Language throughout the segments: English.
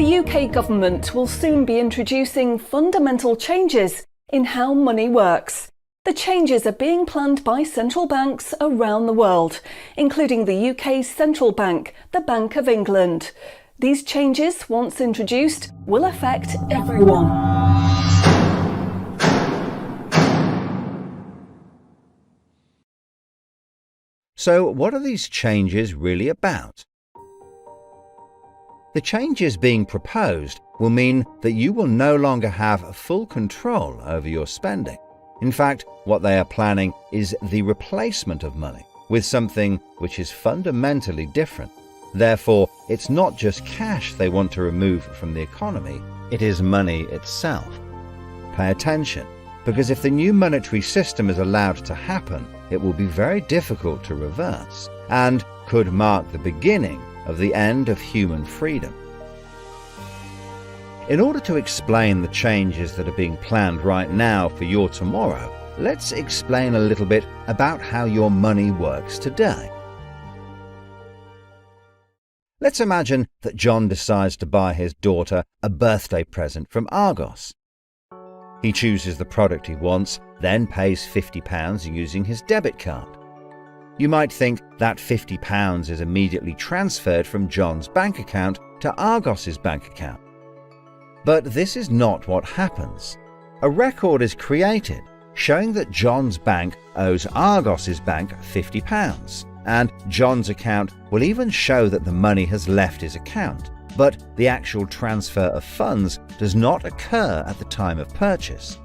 The UK government will soon be introducing fundamental changes in how money works. The changes are being planned by central banks around the world, including the UK's central bank, the Bank of England. These changes, once introduced, will affect everyone. So, what are these changes really about? The changes being proposed will mean that you will no longer have full control over your spending. In fact, what they are planning is the replacement of money with something which is fundamentally different. Therefore, it's not just cash they want to remove from the economy, it is money itself. Pay attention, because if the new monetary system is allowed to happen, it will be very difficult to reverse and could mark the beginning of the end of human freedom. In order to explain the changes that are being planned right now for your tomorrow, let's explain a little bit about how your money works today. Let's imagine that John decides to buy his daughter a birthday present from Argos. He chooses the product he wants, then pays £50 using his debit card. You might think that £50 is immediately transferred from John's bank account to Argos's bank account. But this is not what happens. A record is created showing that John's bank owes Argos's bank £50, and John's account will even show that the money has left his account, but the actual transfer of funds does not occur at the time of purchase.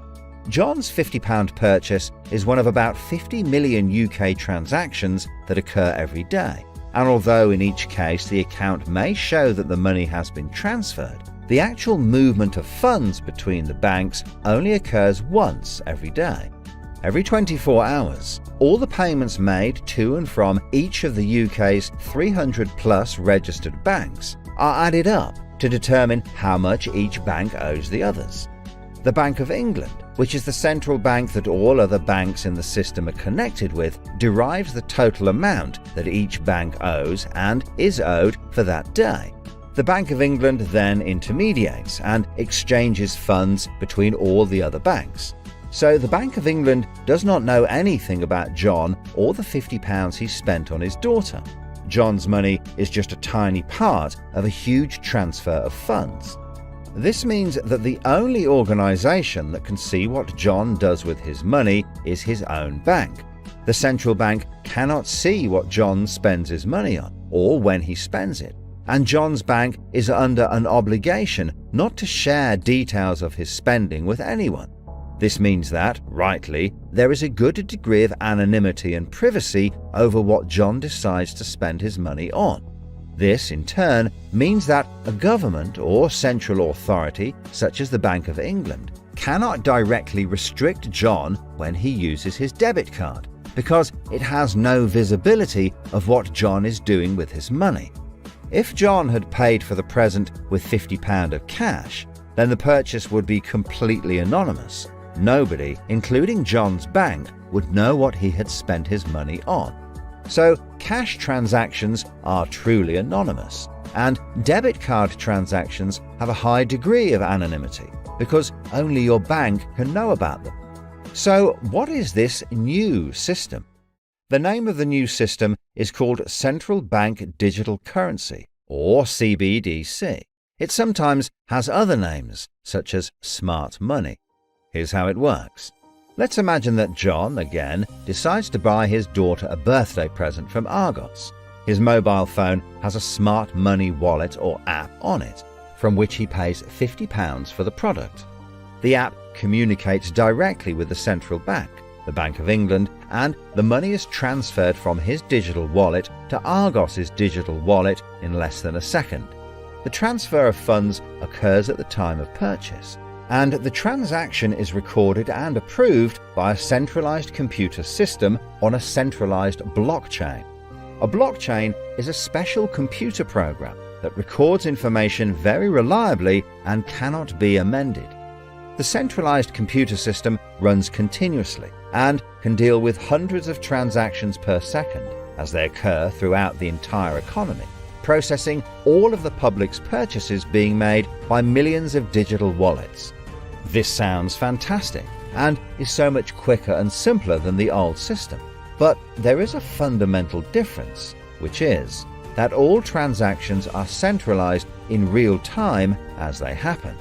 John's £50 purchase is one of about 50 million UK transactions that occur every day, and although in each case the account may show that the money has been transferred, the actual movement of funds between the banks only occurs once every day. Every 24 hours, all the payments made to and from each of the UK's 300 plus registered banks are added up to determine how much each bank owes the others. The Bank of England, which is the central bank that all other banks in the system are connected with, derives the total amount that each bank owes and is owed for that day. The Bank of England then intermediates and exchanges funds between all the other banks. So the Bank of England does not know anything about John or the £50 he spent on his daughter. John's money is just a tiny part of a huge transfer of funds. This means that the only organisation that can see what John does with his money is his own bank. The central bank cannot see what John spends his money on or when he spends it, and John's bank is under an obligation not to share details of his spending with anyone. This means that, rightly, there is a good degree of anonymity and privacy over what John decides to spend his money on. This, in turn, means that a government or central authority, such as the Bank of England, cannot directly restrict John when he uses his debit card, because it has no visibility of what John is doing with his money. If John had paid for the present with £50 of cash, then the purchase would be completely anonymous. Nobody, including John's bank, would know what he had spent his money on. So, cash transactions are truly anonymous, and debit card transactions have a high degree of anonymity because only your bank can know about them. So, what is this new system? The name of the new system is called Central Bank Digital Currency, or CBDC. It sometimes has other names, such as smart money. Here's how it works. Let's imagine that John, again, decides to buy his daughter a birthday present from Argos. His mobile phone has a smart money wallet or app on it, from which he pays £50 for the product. The app communicates directly with the central bank, the Bank of England, and the money is transferred from his digital wallet to Argos's digital wallet in less than a second. The transfer of funds occurs at the time of purchase, and the transaction is recorded and approved by a centralized computer system on a centralized blockchain. A blockchain is a special computer program that records information very reliably and cannot be amended. The centralized computer system runs continuously and can deal with hundreds of transactions per second as they occur throughout the entire economy. processing all of the public's purchases being made by millions of digital wallets. This sounds fantastic and is so much quicker and simpler than the old system. But there is a fundamental difference, which is that all transactions are centralized in real time as they happen.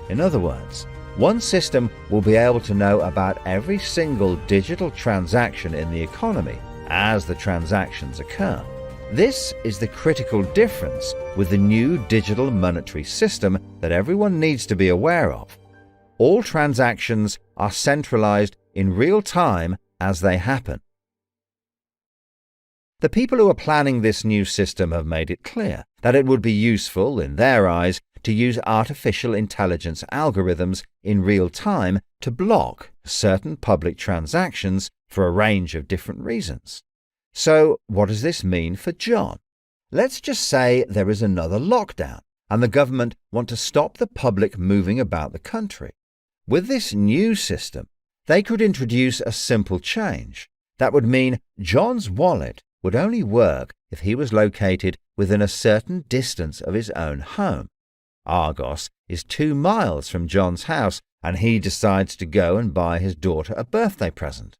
In other words, one system will be able to know about every single digital transaction in the economy as the transactions occur. This is the critical difference with the new digital monetary system that everyone needs to be aware of. All transactions are centralized in real time as they happen. The people who are planning this new system have made it clear that it would be useful, in their eyes, to use artificial intelligence algorithms in real time to block certain public transactions for a range of different reasons. So, what does this mean for John? Let's just say there is another lockdown and the government want to stop the public moving about the country. With this new system, they could introduce a simple change. That would mean John's wallet would only work if he was located within a certain distance of his own home. Argos is 2 miles from John's house, and he decides to go and buy his daughter a birthday present.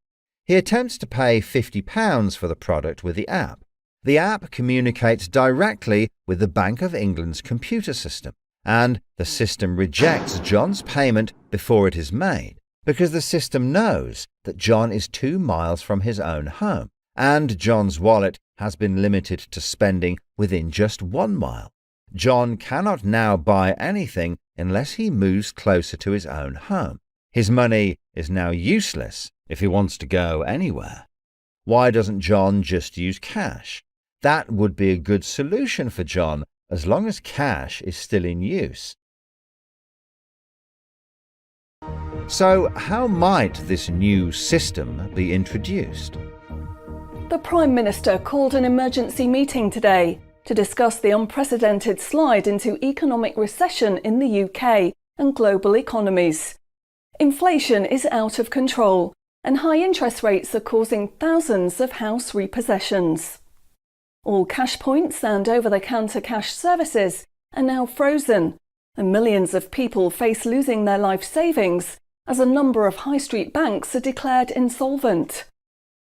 He attempts to pay £50 for the product with the app. The app communicates directly with the Bank of England's computer system, and the system rejects John's payment before it is made, because the system knows that John is 2 miles from his own home, and John's wallet has been limited to spending within just 1 mile. John cannot now buy anything unless he moves closer to his own home. His money is now useless if he wants to go anywhere. Why doesn't John just use cash? That would be a good solution for John as long as cash is still in use. So, how might this new system be introduced? The Prime Minister called an emergency meeting today to discuss the unprecedented slide into economic recession in the UK and global economies. Inflation is out of control, and high interest rates are causing thousands of house repossessions. All cash points and over-the-counter cash services are now frozen, and millions of people face losing their life savings as a number of high street banks are declared insolvent.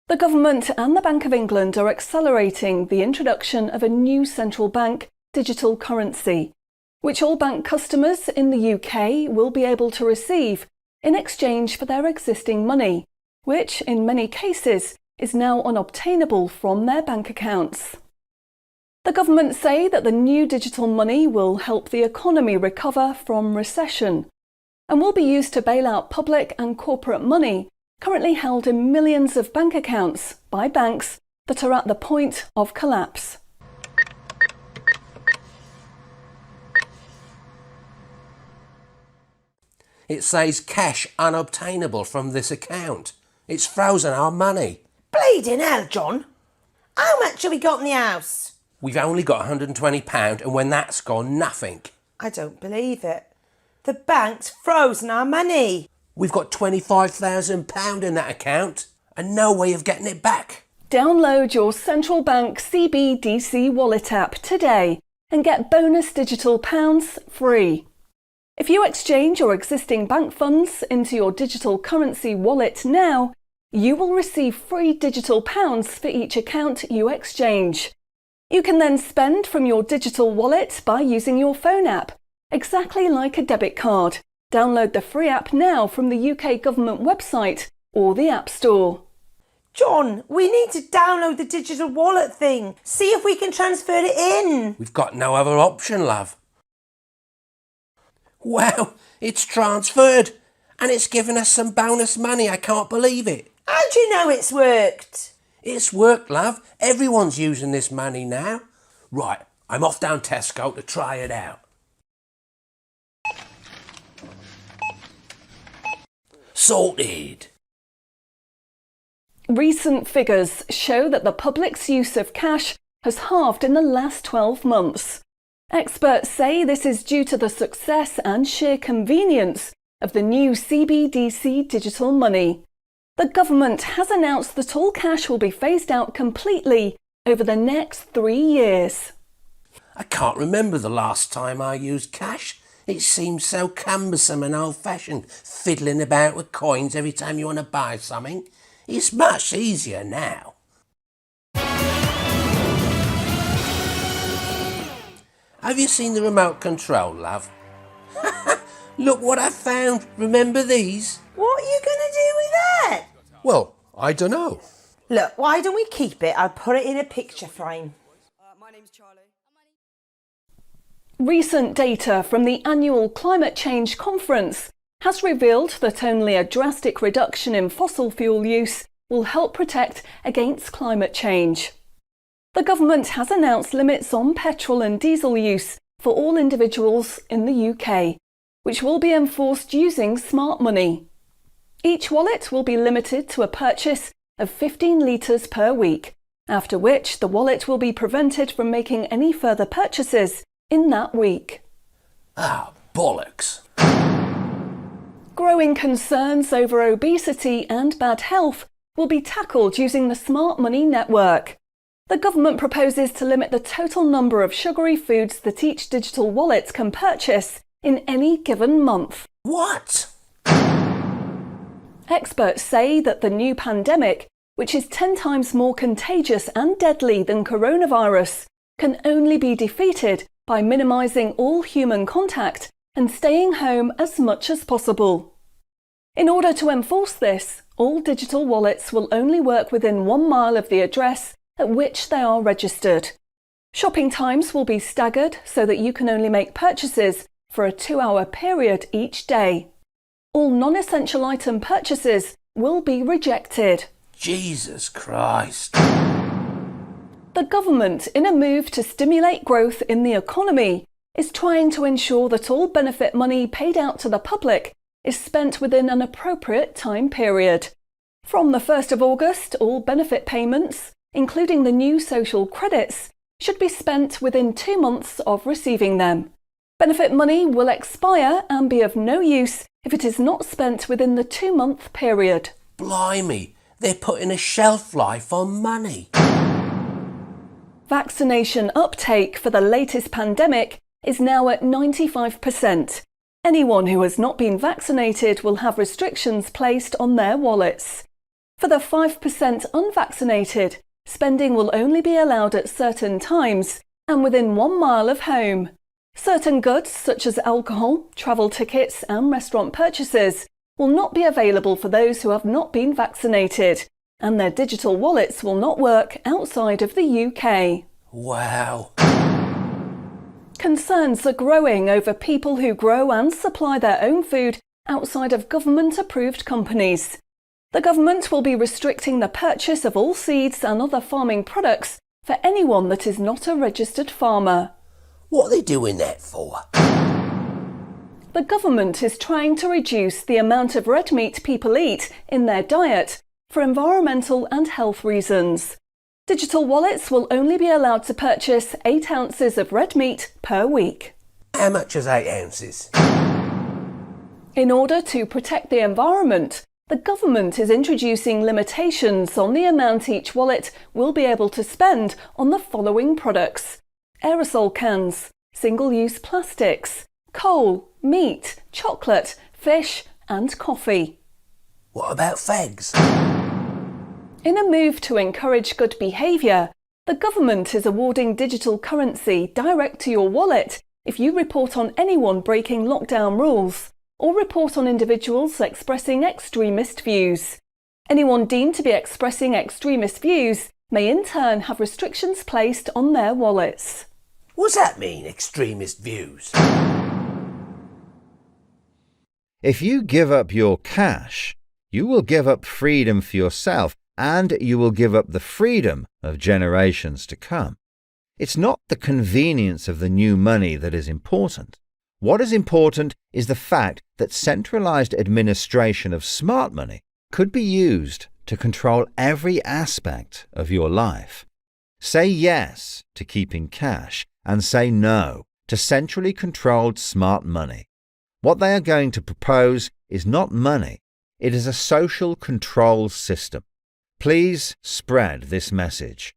The government and the Bank of England are accelerating the introduction of a new central bank digital currency, which all bank customers in the UK will be able to receive in exchange for their existing money, which in many cases is now unobtainable from their bank accounts. The government say that the new digital money will help the economy recover from recession and will be used to bail out public and corporate money currently held in millions of bank accounts by banks that are at the point of collapse. It says cash unobtainable from this account. It's frozen our money. Bleeding hell, John. How much have we got in the house? We've only got £120, and when that's gone, nothing. I don't believe it. The bank's frozen our money. We've got £25,000 in that account and no way of getting it back. Download your central bank CBDC wallet app today and get bonus digital pounds free. If you exchange your existing bank funds into your digital currency wallet now, you will receive free digital pounds for each account you exchange. You can then spend from your digital wallet by using your phone app, exactly like a debit card. Download the free app now from the UK government website or the App Store. John, we need to download the digital wallet thing. See if we can transfer it in. We've got no other option, love. Wow, it's transferred and it's given us some bonus money. I can't believe it. How do you know it's worked? It's worked, love. Everyone's using this money now. Right, I'm off down Tesco to try it out. Sorted. Recent figures show that the public's use of cash has halved in the last 12 months. Experts say this is due to the success and sheer convenience of the new CBDC digital money. The government has announced that all cash will be phased out completely over the next 3 years. I can't remember the last time I used cash. It seems so cumbersome and old-fashioned, fiddling about with coins every time you want to buy something. It's much easier now. Have you seen the remote control, love? Look what I found. Remember these? What are you going to do with that? Well, I don't know. Look, why don't we keep it? I'll put it in a picture frame. My name's Charlie. Recent data from the annual Climate Change Conference has revealed that only a drastic reduction in fossil fuel use will help protect against climate change. The government has announced limits on petrol and diesel use for all individuals in the UK, which will be enforced using smart money. Each wallet will be limited to a purchase of 15 litres per week, after which the wallet will be prevented from making any further purchases in that week. Ah, bollocks. Growing concerns over obesity and bad health will be tackled using the Smart Money Network. The government proposes to limit the total number of sugary foods that each digital wallet can purchase in any given month. What? Experts say that the new pandemic, which is 10 times more contagious and deadly than coronavirus, can only be defeated by minimising all human contact and staying home as much as possible. In order to enforce this, all digital wallets will only work within 1 mile of the address at which they are registered. Shopping times will be staggered so that you can only make purchases for a 2-hour period each day. All non-essential item purchases will be rejected. Jesus Christ. The government, in a move to stimulate growth in the economy, is trying to ensure that all benefit money paid out to the public is spent within an appropriate time period. From the 1st of August, all benefit payments, including the new social credits, should be spent within 2 months of receiving them. Benefit money will expire and be of no use if it is not spent within the 2-month period. Blimey, they're putting a shelf life on money. Vaccination uptake for the latest pandemic is now at 95%. Anyone who has not been vaccinated will have restrictions placed on their wallets. For the 5% unvaccinated, spending will only be allowed at certain times and within 1 mile of home. Certain goods, such as alcohol, travel tickets and restaurant purchases, will not be available for those who have not been vaccinated, and their digital wallets will not work outside of the UK. Wow. Concerns are growing over people who grow and supply their own food outside of government-approved companies. The government will be restricting the purchase of all seeds and other farming products for anyone that is not a registered farmer. What are they doing that for? The government is trying to reduce the amount of red meat people eat in their diet for environmental and health reasons. Digital wallets will only be allowed to purchase 8 ounces of red meat per week. How much is 8 ounces? In order to protect the environment, the government is introducing limitations on the amount each wallet will be able to spend on the following products: aerosol cans, single-use plastics, coal, meat, chocolate, fish and coffee. What about fags? In a move to encourage good behaviour, the government is awarding digital currency direct to your wallet if you report on anyone breaking lockdown rules or report on individuals expressing extremist views. Anyone deemed to be expressing extremist views may in turn have restrictions placed on their wallets. What's that mean, extremist views? If you give up your cash, you will give up freedom for yourself, and you will give up the freedom of generations to come. It's not the convenience of the new money that is important. What is important is the fact that centralized administration of smart money could be used to control every aspect of your life. Say yes to keeping cash and say no to centrally controlled smart money. What they are going to propose is not money, it is a social control system. Please spread this message.